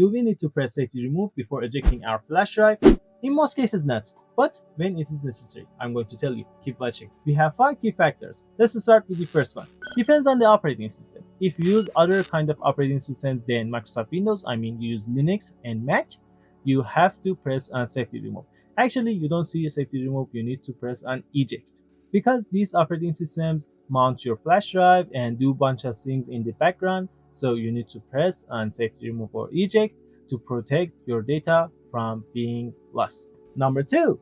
Do we need to press safety remove before ejecting our flash drive? In most cases not, but when it is necessary, I'm going to tell you. Keep watching. We have 5 key factors. Let's start with the first one. Depends on the operating system. If you use other kind of operating systems than Microsoft Windows, I mean you use Linux and Mac, you have to press on safety remove. Actually, you don't see a safety remove, you need to press on eject. Because these operating systems mount your flash drive and do a bunch of things in the background, so you need to press on safety remove or eject to protect your data from being lost. Number 2,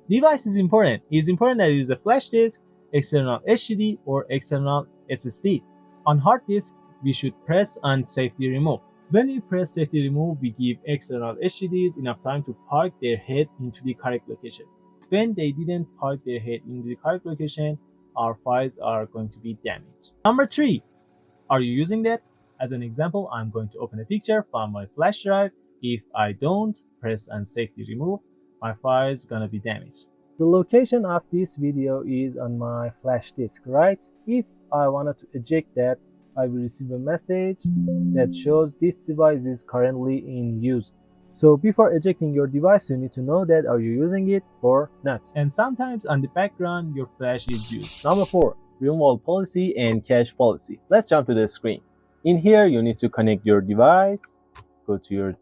device is important. It is important that you use a flash disk, external HDD, or external SSD. On hard disks, we should press on safety remove. When we press safety remove, we give external HDDs enough time to park their head into the correct location. When they didn't park their head into the correct location, our files are going to be damaged. Number 3, are you using that? As an example, I'm going to open a picture from my flash drive. If I don't press on safety remove, my file is gonna be damaged. The location of this video is on my flash disk, right? If I wanted to eject that, I will receive a message that shows this device is currently in use. So before ejecting your device, you need to know that are you using it or not. And sometimes on the background, your flash is used. Number 4, removal policy and cache policy. Let's jump to the screen. In here, you need to connect your device. Go to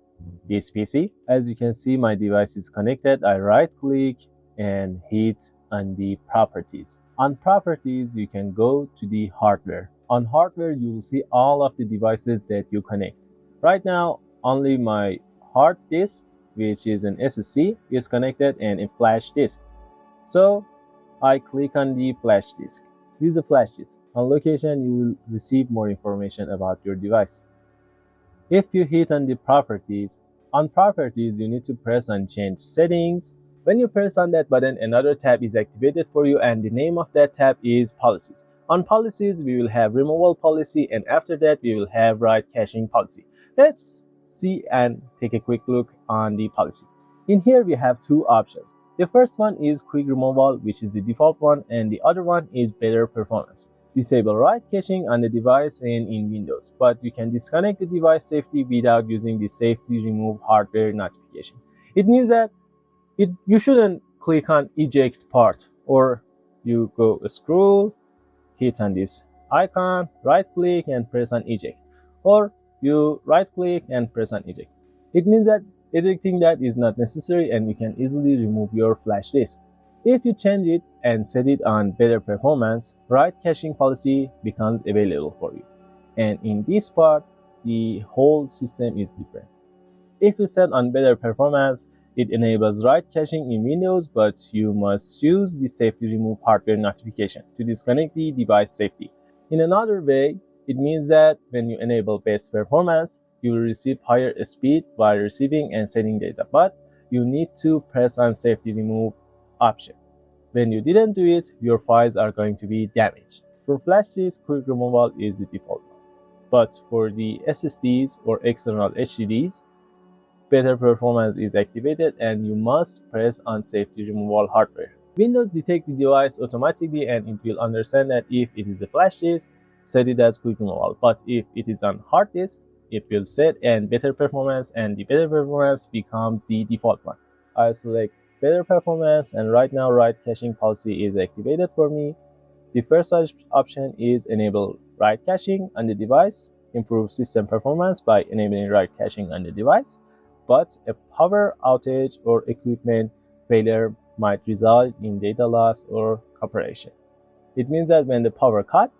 this PC. As you can see, my device is connected. I right click and hit on the properties. On properties, you can go to the hardware. On hardware, you will see all of the devices that you connect. Right now, only my hard disk, which is an SSD, is connected and a flash disk. So I click on the flash disk. This is a flash disk. On location, you will receive more information about your device. If you hit on the properties, on properties, you need to press on change settings. When you press on that button, another tab is activated for you, and the name of that tab is policies. On policies, we will have removal policy, and after that, we will have write caching policy. Let's see and take a quick look on the policy. In here, we have 2 options. The first one is quick removal, which is the default one, and the other one is better performance. Disable write caching on the device and in Windows, but you can disconnect the device safety without using the safety remove hardware notification. It means that you shouldn't click on eject part, or you go scroll, hit on this icon, right click and press on eject, or you right click and press on eject. It means that ejecting that is not necessary and you can easily remove your flash disk. If you change it and set it on better performance, write caching policy becomes available for you. And in this part, the whole system is different. If you set on better performance, it enables write caching in Windows, but you must use the safety remove hardware notification to disconnect the device safety. In another way, it means that when you enable best performance, you will receive higher speed while receiving and sending data, but you need to press on safety remove option. When you didn't do it, your files are going to be damaged. For flash disk, quick removal is the default one. But for the SSDs or external HDDs, better performance is activated and you must press on safety removal hardware. Windows detects the device automatically and it will understand that if it is a flash disk, set it as quick removal. But if it is on hard disk, it will set and better performance, and the better performance becomes the default one. I select better performance, and right now write caching policy is activated for me. The first option is enable write caching on the device, improve system performance by enabling write caching on the device, but a power outage or equipment failure might result in data loss or cooperation. It means that when the power cut,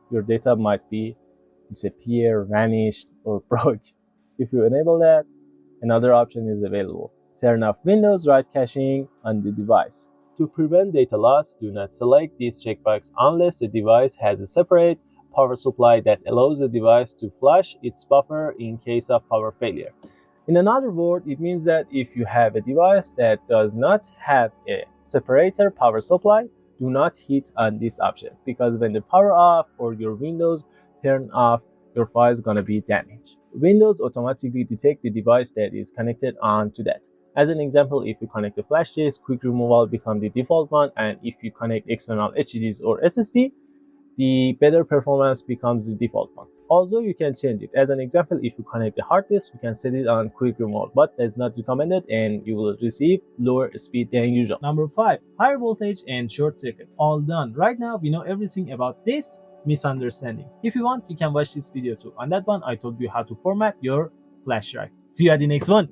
your data might be disappear, vanished, or broke. If you enable that, another option is available. Turn off Windows write caching on the device. To prevent data loss, do not select this checkbox unless the device has a separate power supply that allows the device to flush its buffer in case of power failure. In another word, it means that if you have a device that does not have a separator power supply, do not hit on this option, because when the power off or your Windows turn off, your file is gonna be damaged. Windows automatically detect the device that is connected onto that. As an example, if you connect a flash disk, quick removal becomes the default one, and if you connect external HDDs or SSD, the better performance becomes the default one. Although you can change it. As an example, if you connect the hard disk, you can set it on quick remote, but that's not recommended and you will receive lower speed than usual. Number 5. Higher voltage and short circuit. All done. Right now we know everything about this misunderstanding. If you want, you can watch this video too. On that one, I told you how to format your flash drive. See you at the next one.